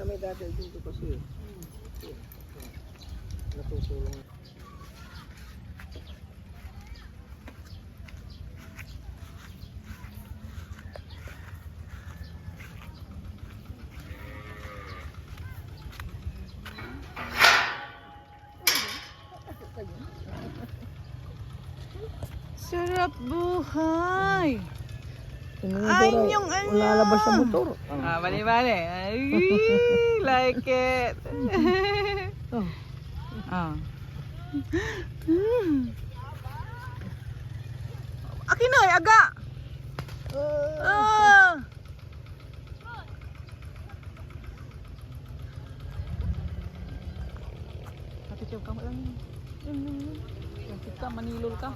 May dati dito kasi. Natutulong. Sarap buhay. Ay, yung ano. Lalabas sa motor. Bali-bali. Ay, like it. Oh. Akin na, aga. Kapityo ka mo lang. Ka, manilol ka.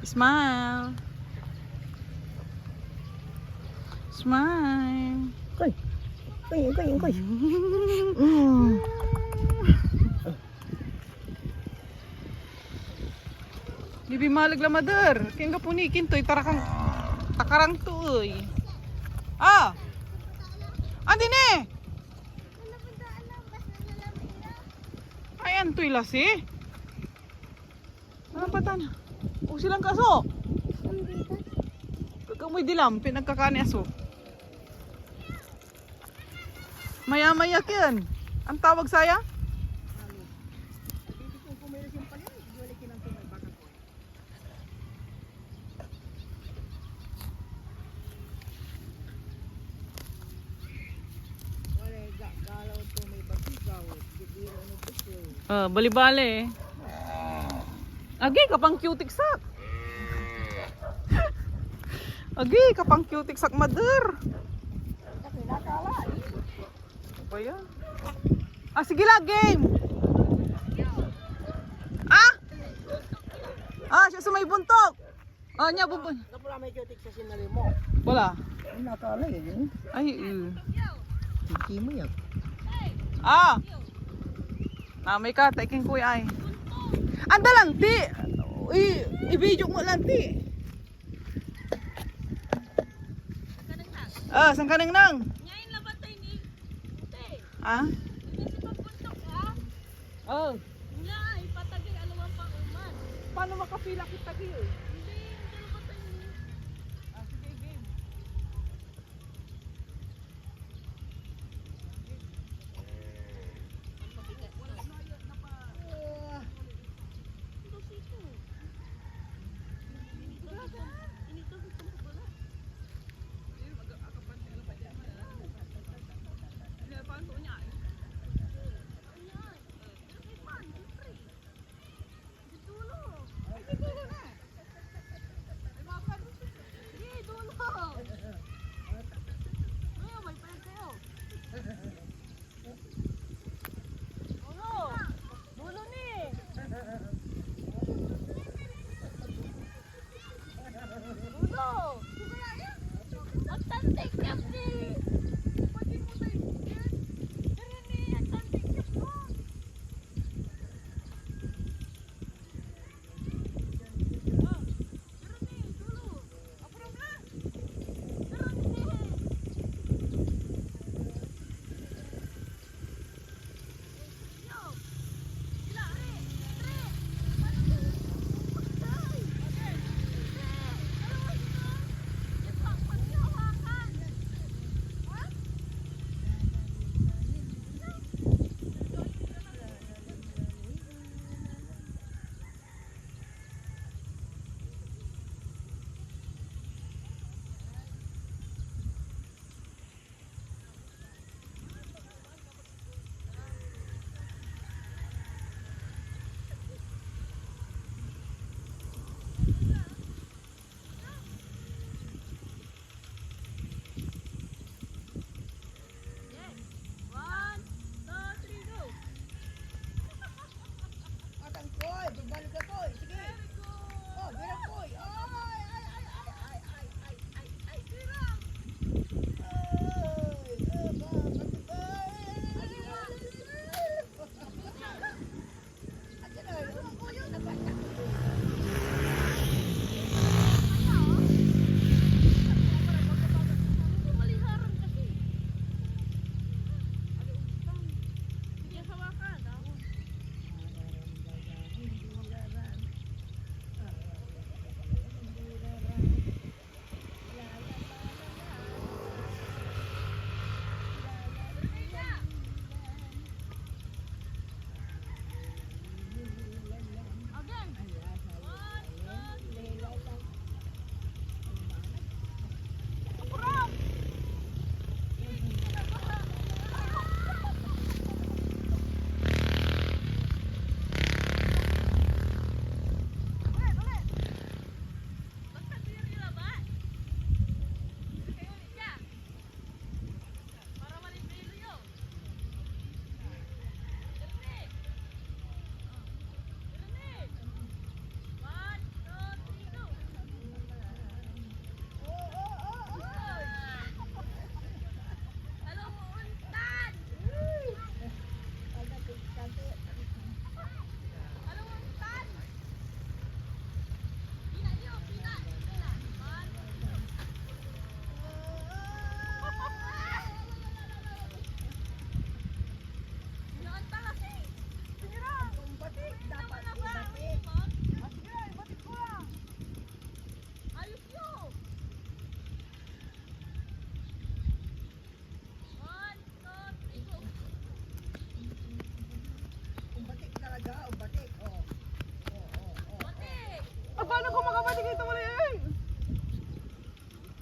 Smile. Smile. Koy. Koy. Bibi malag la mother. Kaya nga punikin to. Takarang to. Andi ne. Ayan to ilasi. Anong patan? O silang kaso. Pagkamoy dilam, pinagkakani aso. Maya-maya yan. Ang tawag saya? Bali-bali. Agi, kapang cutic sak. Agi, kapang cutic sak mother. Apa ya? Sige lah, game. Siya sa may buntok. Nya bubun. Wala may cutic sa sinali mo. Wala. Nakala yun. Ay, Hindi mo yan. may ka, taking kuya ay. Anda lanti. I-video mo lanti. Sang kanang nang. Ngayon labat tayo ni Ute. Hindi si pagpuntok Wala, ipatagay alawang pang uman. Paano makapila kita kayo? Hindi labat tayo ni. Sige, game.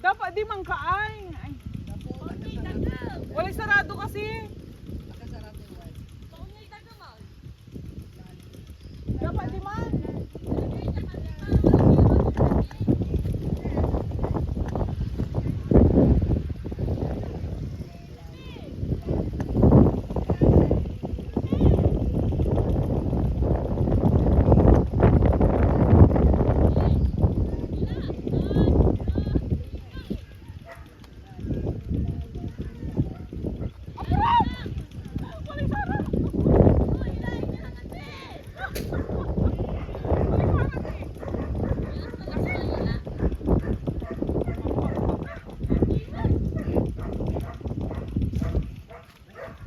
Dapat di man kaay. Ay. Wala sarado kasi. Dapat di man.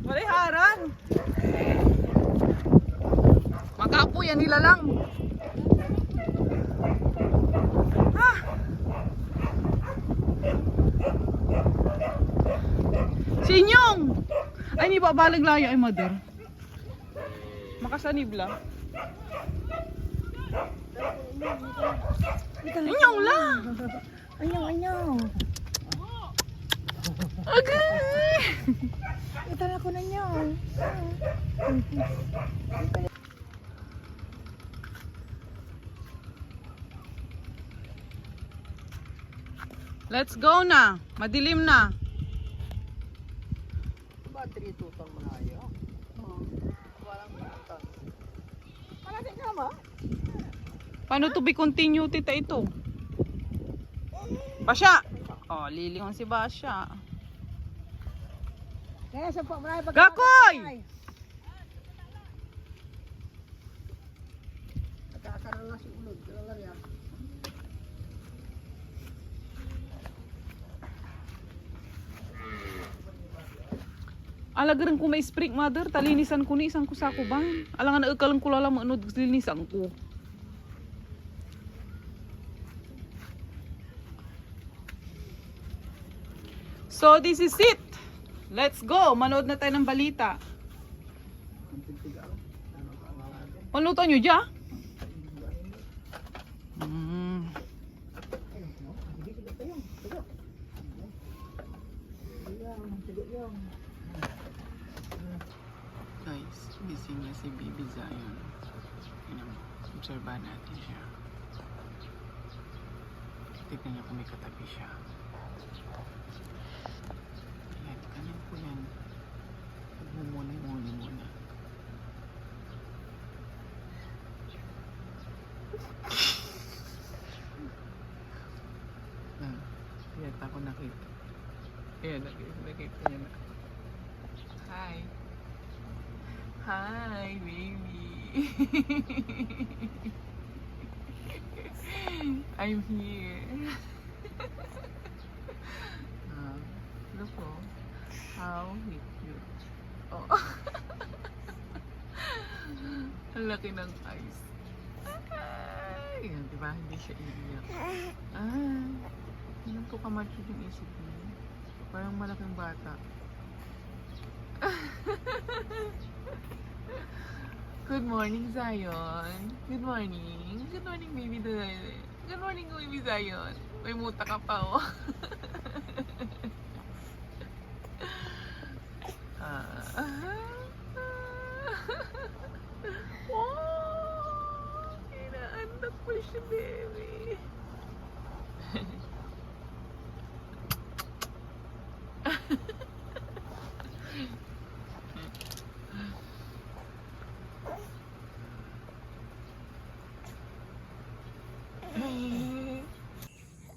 Wala harang. Magapo yan nila lang. Ah. Sinyong! Ay, ni babalag laya ay mother. Makasanib lang. Sinyong lang! Anyong. Agay! Ito na ko na nyong. Let's go na. Madilim na. Battery tutang malayo. Walang butas. Malaking kama? Paano to be continued tita ito? Basya! Oh, lilingon si Basya. Kaya sa pamalayo pag... Gakoy! Nagkakaroon na si ulod. Kailan yan? Alagaran ko may spring mother, talinisan ko ni isang kusako ba? Alangan na ikalang kulala mo anod linisan ko. So this is it. Let's go. Manood na tayo ng balita. Panutan nyo dyan? Guys, busy niya si Bibi Zion. Obserbahan natin siya. Tignan niya kung may katabi siya. Ayan, kanyan po yan. Mumuni muna. Ayan, ako nakita. Ayan, nakita niya na. Hi. Hi, baby. I'm here. Look, oh. How cute. Oh. Ang laki ng eyes. Ay, diba? Hindi siya iiyak. Hindi po kamacho yung isip niya. Parang malaking bata. Good morning, Zion. Good morning. Good morning, baby Zion. Good morning, baby Zion. May muta ka pa, oh. Wow! Inaanak ko siya, baby.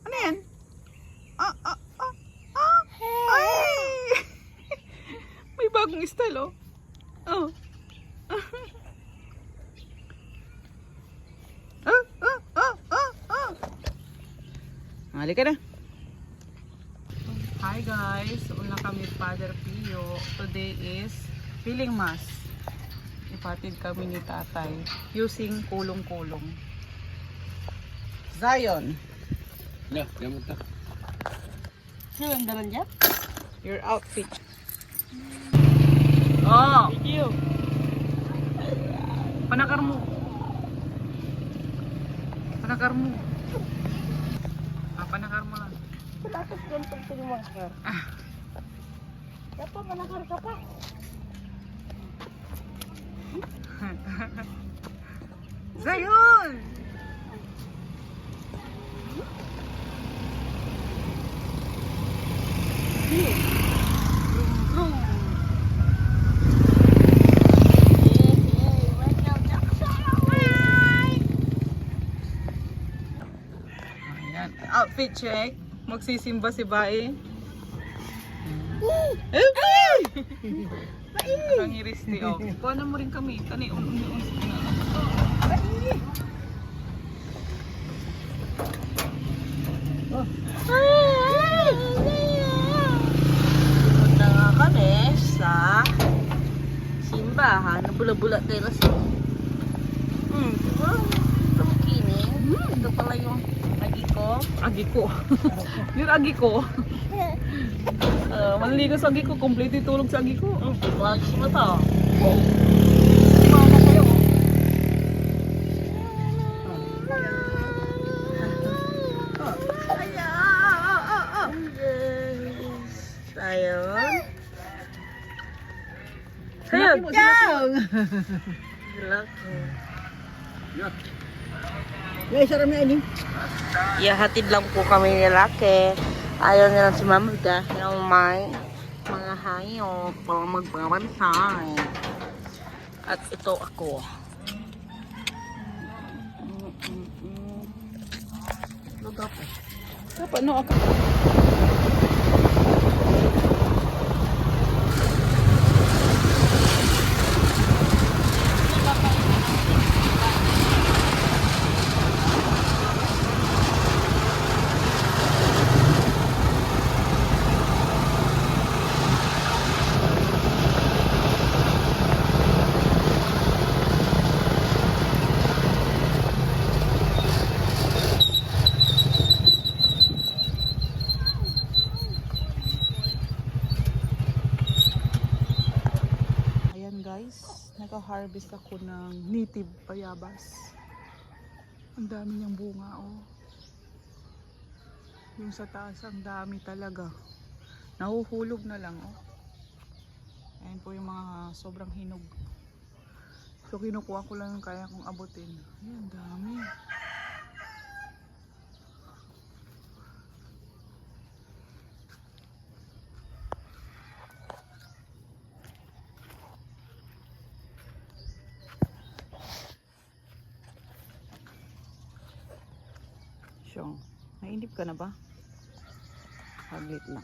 Ano yan? Ay! May bagong style, oh. Oh. Halika na. Hi guys, una kami Father Pio. Today is feeling mass. Ipatid kami ni tatay using kulong-kulong. Zion. Ya, gamot na. Sino ang dalan dyan? Your outfit. Oh! Video. Panakar mo. Panakar mo. Panakar mo lang. Palakas doon pag tinimakar. Dapat manakar ka pa. Zayon! Ayan. Outfit check. Magsisimba si Bae. Ang hiris ni O. Kuha mo rin kami. Tani, Punta nga kami sa simbahan. Bula-bula tayo na sa... diba? Ito makinig. Ito pala yung agi ko. agi ko. Yung agi ko. Manligo sa agi ko. Complete tulog sa agi ko. Bakit mo to? Mana kayo? Ayun. Ayun. Ayun. Yeah. May sarap na ini. Hatid lang po kami ni Laki. Ayaw nilang sumamag yung may mga hayop para magbabansay. At ito ako. Lugaw pa. Dapat no ako. Guys, naka-harvest ako ng native bayabas. Ang dami niyang bunga, oh. Yung sa taas, ang dami talaga. Nahuhulog na lang, oh. Ayan po yung mga sobrang hinog. So, kinukuha ko lang yung kaya kong abutin. Ayan, dami. So, nainip ka na ba? Saglit lang.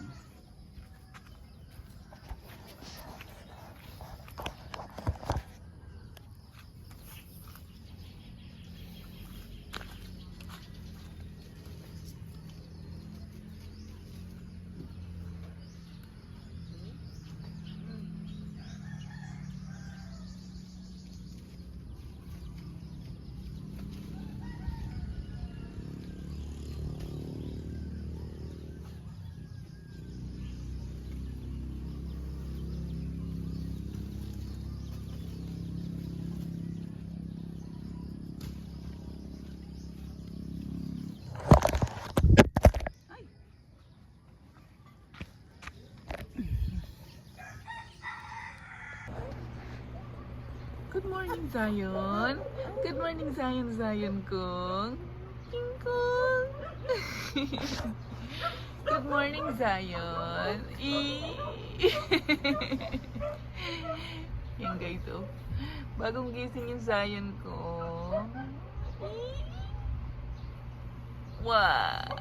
Good morning, Zion. Good morning, Zion, Zion kong. King kong. Good morning, Zion. Yan guys, oh. Bagong gising yung Zion ko. Wow.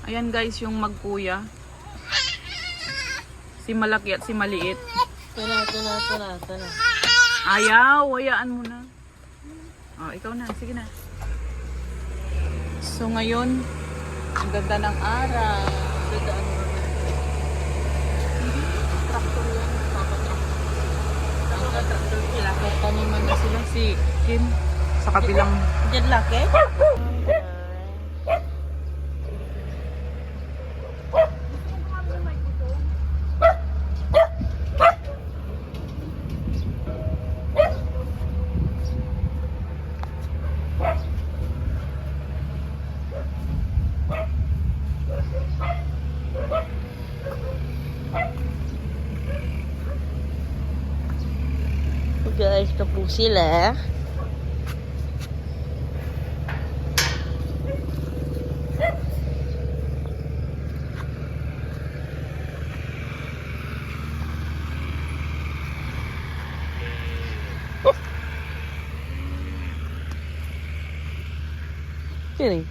Ayan guys, yung magkuya. Si malaki at si maliit. Tana. Ayaw, hayaan mo na. Oh, ikaw na, sige na. So ngayon, ang ganda ng araw. Dadaan mo. Traktor yan, traktor sila. Taniman na sila si Kim sa kabilang. Diyan Laki? guys, ito po sila. Sini,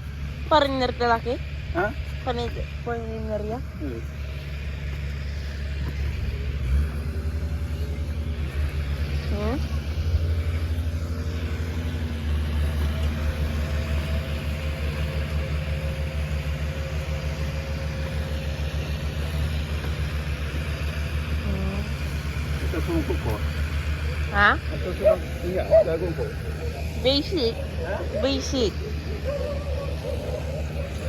foreigner ka laki? Ha? Foreigner ya? Hmm? Ito sumupok ko. Ha? Ito sumupok. Iya, gagawin ko. Basic. Basic.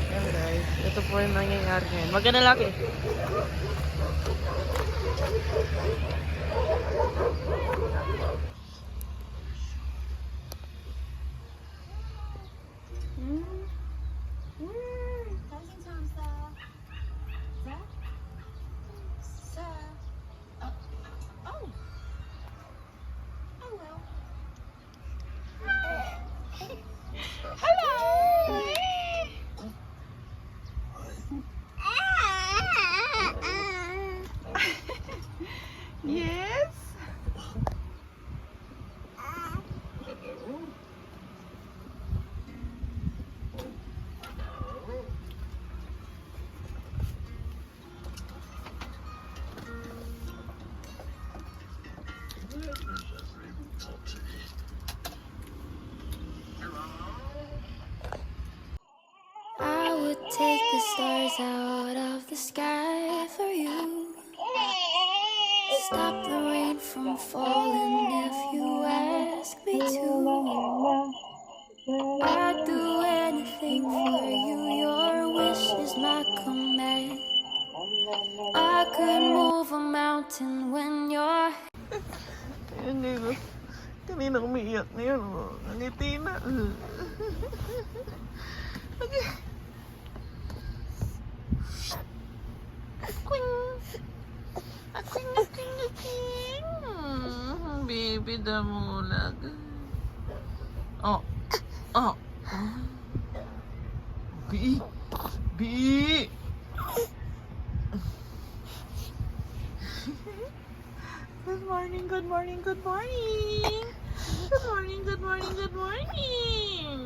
Ayan guys, ito po yung nangyayari ngayon. Maganda laki. Yes. I would take the stars out of the sky for you. Stop the rain from falling if you ask me to. I'd do anything for you, your wish is my command. I could move a mountain when you're Ayun, dito. Kanina umiiyak na yun. Oh. Nangiti na. Okay. Baby, damulag. Oh. Oh. Bi. Bi. Good morning, good morning, good morning. Good morning, good morning, good morning.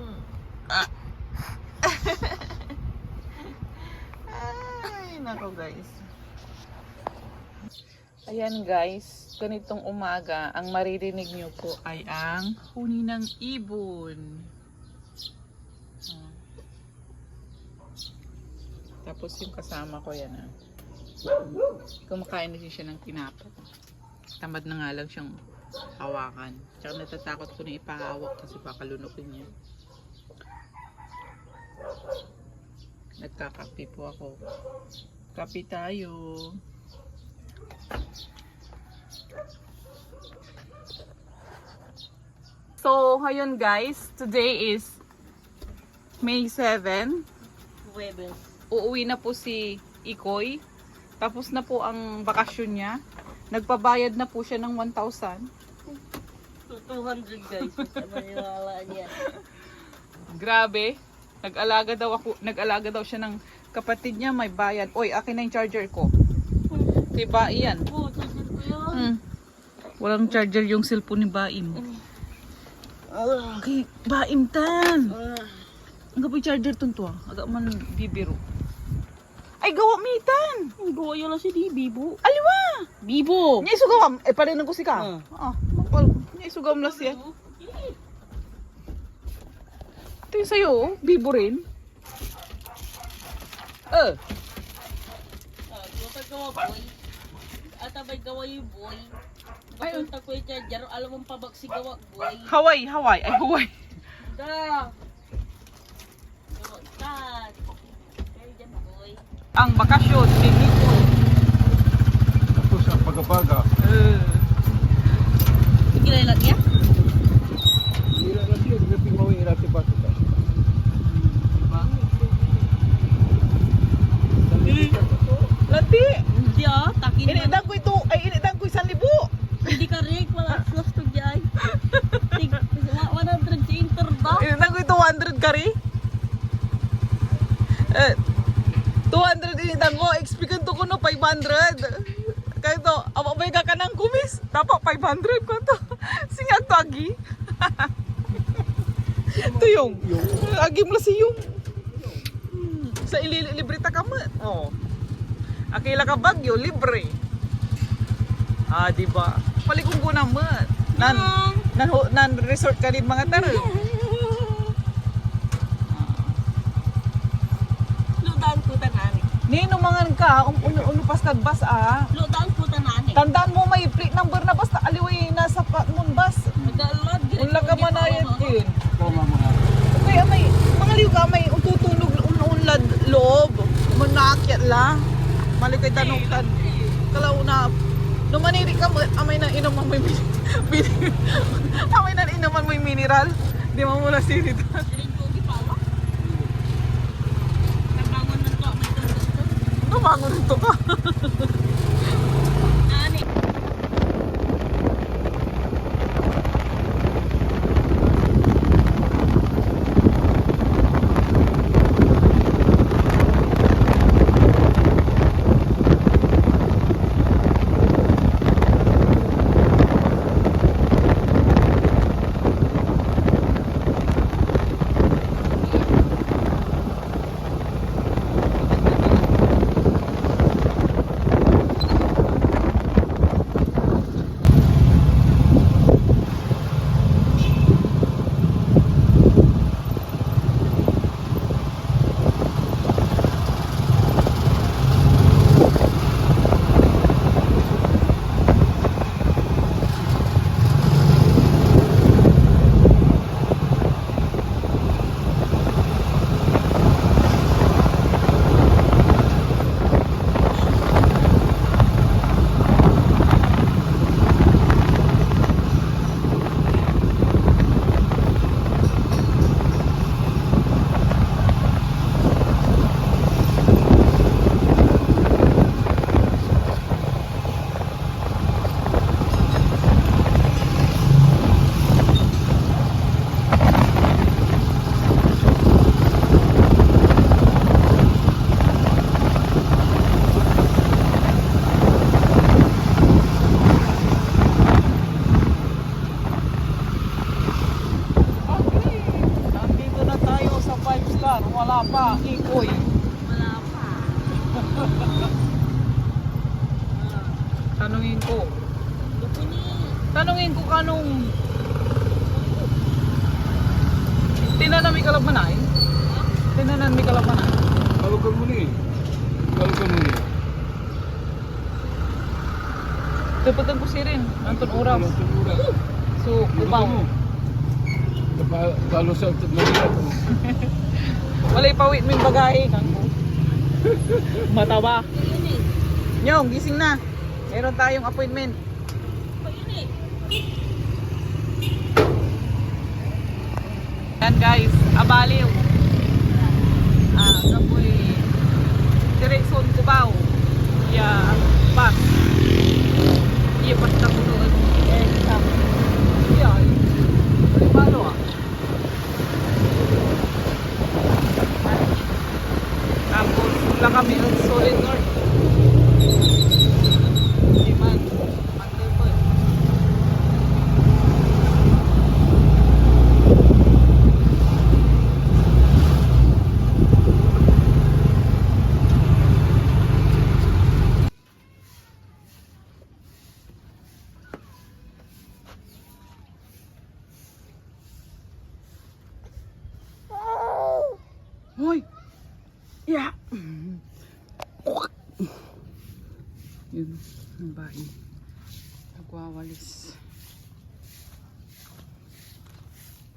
Ay, nako guys. Ayan guys, ganitong umaga, ang maririnig nyo po ay ang huni ng ibon. Tapos yung kasama ko yan kumakain na siya ng tinapay. Tamad na nga lang siyang hawakan. Tsaka natatakot ko na ipahawak kasi baka lunukin niya. Nagkakape po ako. Kape tayo. So, ngayon guys, today is May 7. Huwebes. Uuwi na po si Ikoy. Tapos na po ang bakasyon niya. Nagpabayad na po siya ng 1,000. 200 guys. Maniwala niya. Grabe. Nag-alaga daw siya ng kapatid niya, may bayad. Oy, akin na yung charger ko. Kay Bai yan. Oo, charger ko yun. Walang charger yung cellphone ni Baim. Kay Baim tan. Ang gabi charger tuntua. Agak man bibiro. Ay, gawa mitan. Ang gawa yun lang si di, Bibo. Aliwa. Bibo! Nya isugawam. Parinan ko si ka. Nya isugawam na siya. Ito yung sa'yo, oh. Bibo rin. Kapag gawa boy. At abay gawa yung boy. Ayun. Pagpunta ko yung charger, alam mong pabag si gawa boy. Hawaii. Ay, Hawaii. Da! Gawa ka. Kaya dyan boy. Ang bakasyon, Bikoy. Tapos ang pagabaga. Sige na lang yan? Hira na siya. Gaping mawin irati ba ito? Lati. Hindi takin Inidang ko ito. Ay, inidang ko 1,000. Hindi ka rin, wala plus to dyan. 200 kari? 200 initan mo, explican to ko no 500. Kaya to, abay ka ng kumis. Dapat 500 ko to. Singag to agi. Ito yung. Agi mo si yung. Sa libre ta ka mo. Oh. Akila ka bagyo, libre. Ah, di ba? Palikong ko naman. Nan resort ka din mga taro. Ludaan po tanani. Nino mangan ka, uno pastad bus ah. Ludaan po tanani. Tandaan mo may plate number na basta aliway nasa mun bus. Nagaalad. Unla ka manayad din. Koma mga. Kaya may mga liw ka may ututunog unlad loob. Manakyat la. Malikay tanungtan. Kalauna. Numaniri ka mo amay na inuman may amay na inuman may mineral. Di mo muna sinita. Rintugi pa ako. Nabangon na to. May tundo. Nabangon ito ka. Nani. Nandito na tayo sa 5 star. Wala pa, ikoy. Wala pa. Tanungin ko. Dukuni. Tanungin ko kanong tinanan mi kalagmanay? Tinanan mi kalagmanay? Kalugan mo ni. Kalugan mo ni. Tupatan ko si rin. Anton oras. So, ubaw. Kalau sa Manila to. Walay pawit mo yung bagahe. Kanko. Mataba. Nyong, gising na. Meron tayong appointment. Yan guys, abaliw. Kapoy direksyon Cubao. Bus. Pas na po doon. Paano ah? Tapos lang kami ng Solid North. Siman. Underfoot. Hoy! Yeah! Yun, ang bahay. Nagwawalis.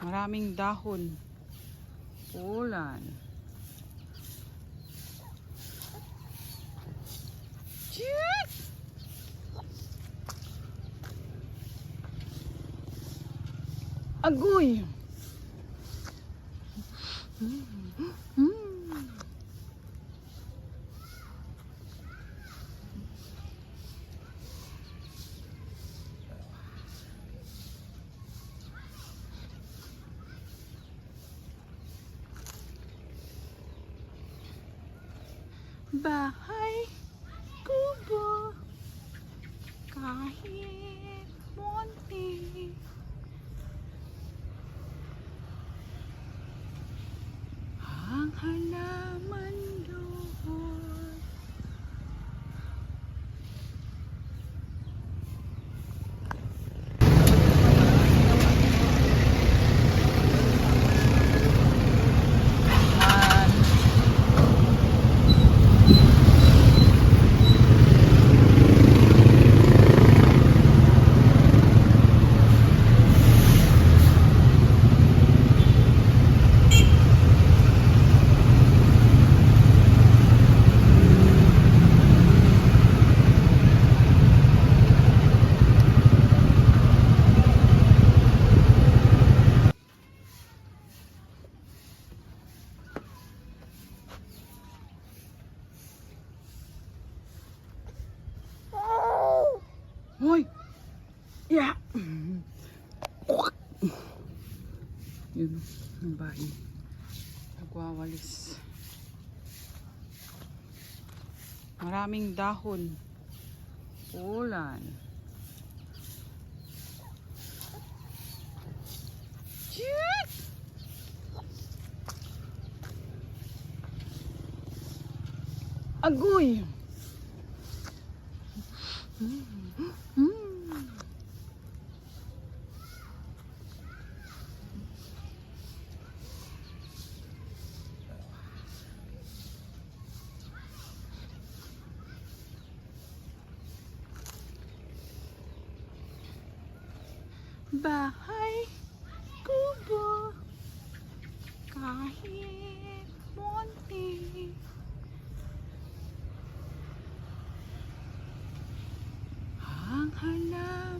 Maraming dahon. Ulan. Shit! Agoy! Bahay kubo kahit munti. Ang halaman doon. Hoy! Yeah! Yun, ang bahay. Nagwawalis. Maraming dahon. Ulan. Shit! Agoy! Bahay kubo kahit munti. Ang halaman